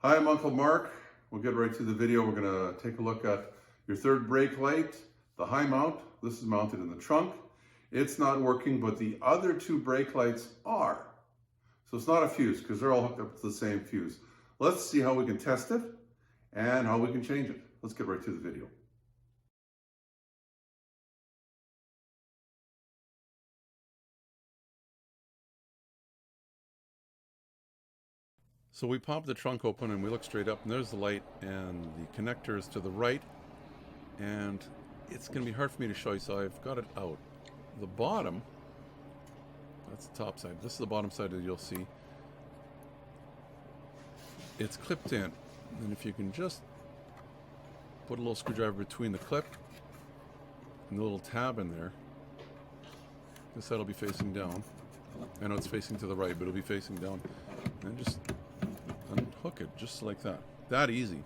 Hi, I'm Uncle Mark. We'll get right to the video. We're going to take a look at your third brake light, the high mount. This is mounted in the trunk. It's not working, but the other two brake lights are. So it's not a fuse because they're all hooked up to the same fuse. Let's see how we can test it and how we can change it. Let's get right to the video. So we pop the trunk open and we look straight up and there's the light and the connector is to the right, and it's going to be hard for me to show you, so I've got it out. The bottom, that's the top side. This is the bottom side that you'll see. It's clipped in, and if you can just put a little screwdriver between the clip and the little tab in there, this side will be facing down. I know it's facing to the right, but it'll be facing down. And just unhook it just like that. That easy.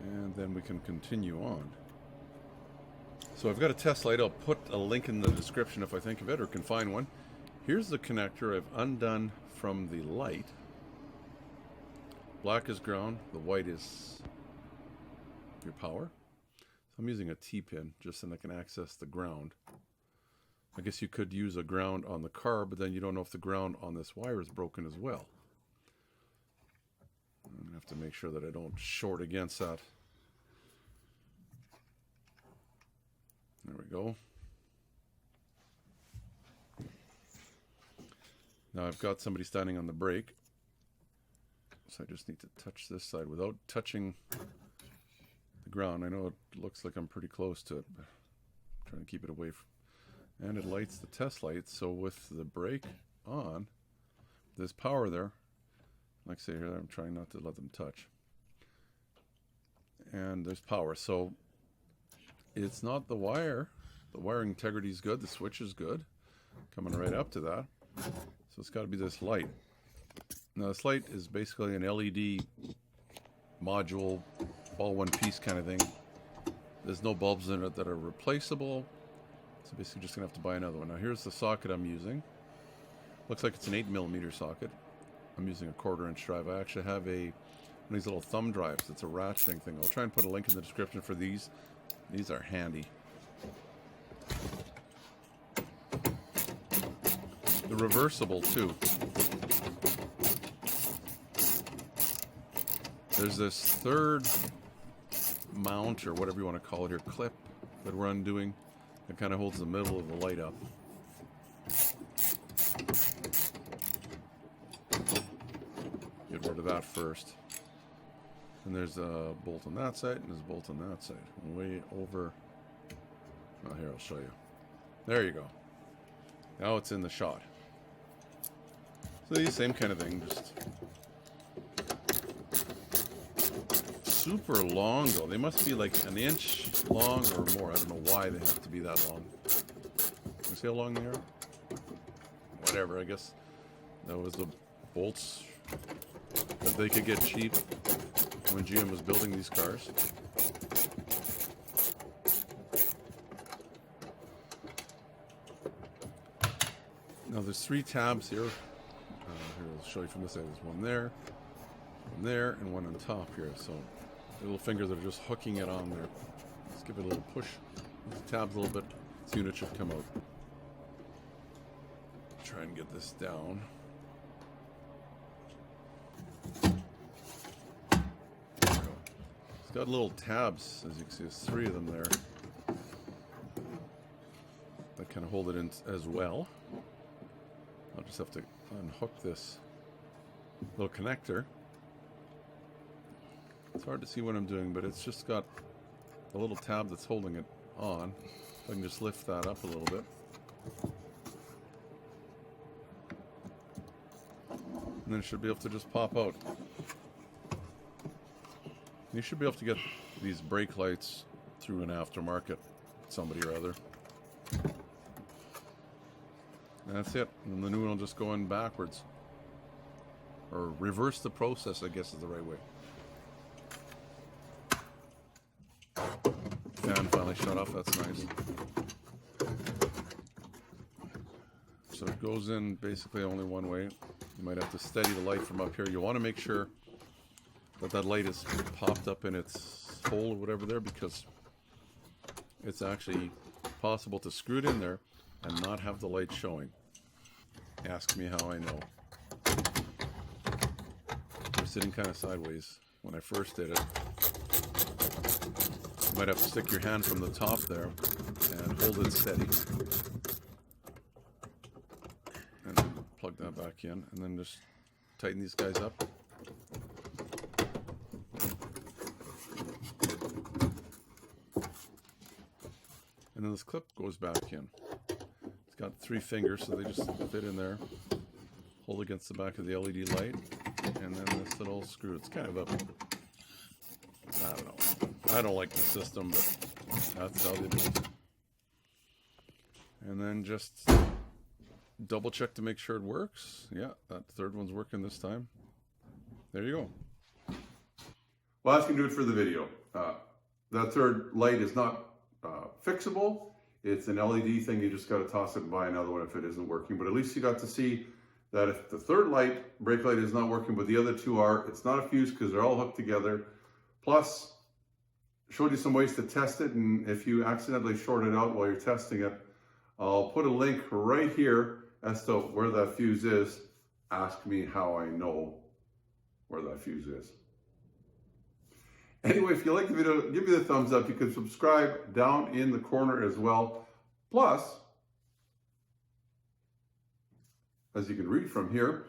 And then we can continue on. So I've got a test light. I'll put a link in the description if I think of it or can find one. Here's the connector I've undone from the light. Black is ground, the white is your power. So I'm using a T-pin just so I can access the ground. I guess you could use a ground on the car, but then you don't know if the ground on this wire is broken as well. I'm going to have to make sure that I don't short against that. There we go. Now I've got somebody standing on the brake, so I just need to touch this side without touching the ground. I know it looks like I'm pretty close to it, but I'm trying to keep it away from. And it lights the test light, so with the brake on, there's power there. Like I say here, I'm trying not to let them touch. And there's power, so it's not the wire. The wiring integrity is good, the switch is good, coming right up to that. So it's got to be this light. Now this light is basically an LED module, all one piece kind of thing. There's no bulbs in it that are replaceable. So basically just going to have to buy another one. Now here's the socket I'm using. Looks like it's an 8mm socket. I'm using a 1/4" drive. I actually have one of these little thumb drives. It's a ratcheting thing. I'll try and put a link in the description for these. These are handy. They're reversible too. There's this third mount, or whatever you want to call it here, clip that we're undoing. It kind of holds the middle of the light up. Get rid of that first. And there's a bolt on that side, and there's a bolt on that side. Way over. Oh, here, I'll show you. There you go. Now it's in the shot. So the same kind of thing, just super long though. They must be like an inch long or more. I don't know why they have to be that long. You see how long they are? Whatever, I guess that was the bolts that they could get cheap when GM was building these cars. Now there's 3 tabs here. Here, I'll show you from this side. There's one there, and one on top here. So little fingers that are just hooking it on there. Let's give it a little push. The tabs a little bit. This unit should come out. Try and get this down. There we go. It's got little tabs, as you can see. There's 3 of them there that kind of hold it in as well. I'll just have to unhook this little connector. It's hard to see what I'm doing, but it's just got a little tab that's holding it on. I can just lift that up a little bit. And then it should be able to just pop out. You should be able to get these brake lights through an aftermarket, somebody or other. And that's it. And the new one will just go in backwards. Or reverse the process, I guess is the right way. Fan finally shut off, that's nice. So it goes in basically only one way. You might have to steady the light from up here. You want to make sure that that light is popped up in its hole or whatever there, because it's actually possible to screw it in there and not have the light showing. Ask me how I know. We're sitting kind of sideways when I first did it. You might have to stick your hand from the top there and hold it steady. And then plug that back in, and then just tighten these guys up. And then this clip goes back in. It's got 3 fingers, so they just fit in there. Hold against the back of the LED light, and then this little screw. It's kind of a, I don't know. I don't like the system, but that's how they do it. And then just double check to make sure it works. Yeah, that third one's working this time. There you go. Well, that's going to do it for the video. That third light is not fixable. It's an LED thing. You just got to toss it and buy another one if it isn't working. But at least you got to see that if the third light, brake light, is not working, but the other 2 are, it's not a fuse because they're all hooked together. Plus, showed you some ways to test it, and if you accidentally short it out while you're testing it, I'll put a link right here as to where that fuse is. Ask me how I know where that fuse is. Anyway, if you like the video, give me the thumbs up. You can subscribe down in the corner as well. Plus, as you can read from here,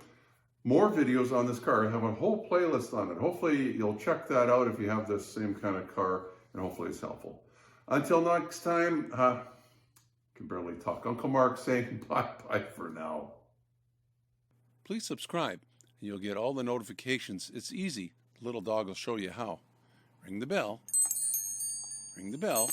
more videos on this car. I have a whole playlist on it. Hopefully you'll check that out if you have this same kind of car, and hopefully it's helpful. Until next time, I can barely talk. Uncle Mark saying bye-bye for now. Please subscribe, and you'll get all the notifications. It's easy. The little dog will show you how. Ring the bell. Ring the bell.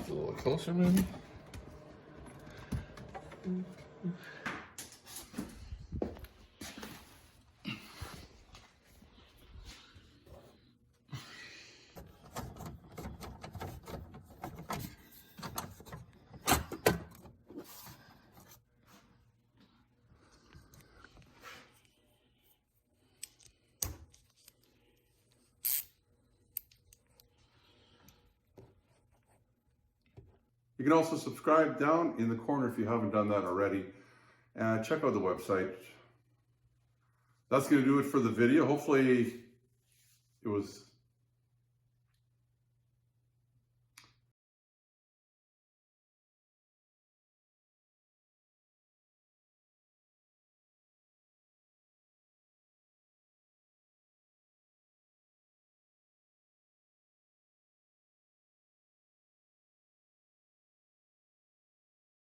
A little closer, maybe. You can also subscribe down in the corner if you haven't done that already. And check out the website. That's going to do it for the video. Hopefully it was